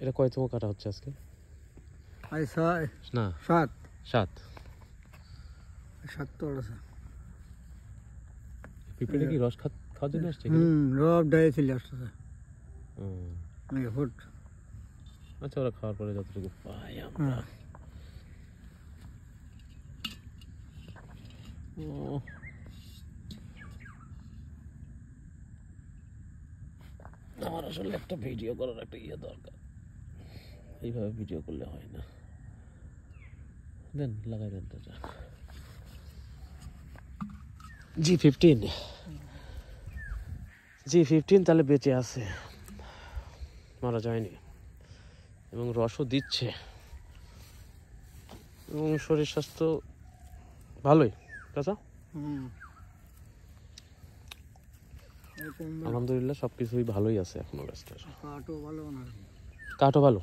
এটা কয়তম কাটা হচ্ছে আজকে? না, 7 তো আছে। পিঁপড়ে কি রস খাওয়ার জন্য আসছে? রব ডায়ে চলে আসছে। আচ্ছা, ওরা খাওয়ার পরে যতটুকু পাই আমরা। আমার আসলে একটা ভিডিও করার একটা দরকার, এইভাবে ভিডিও করলে হয় না। দেন লাগাই দেন তো। G15 তাহলে বেঁচে আছে, মারা যায়নি এবং রসও দিচ্ছে এবং শরীর স্বাস্থ্য ভালোই। চাচা আলহামদুলিল্লাহ সবকিছুই ভালোই আছে এখনো। গাছটার কাঠও ভালো।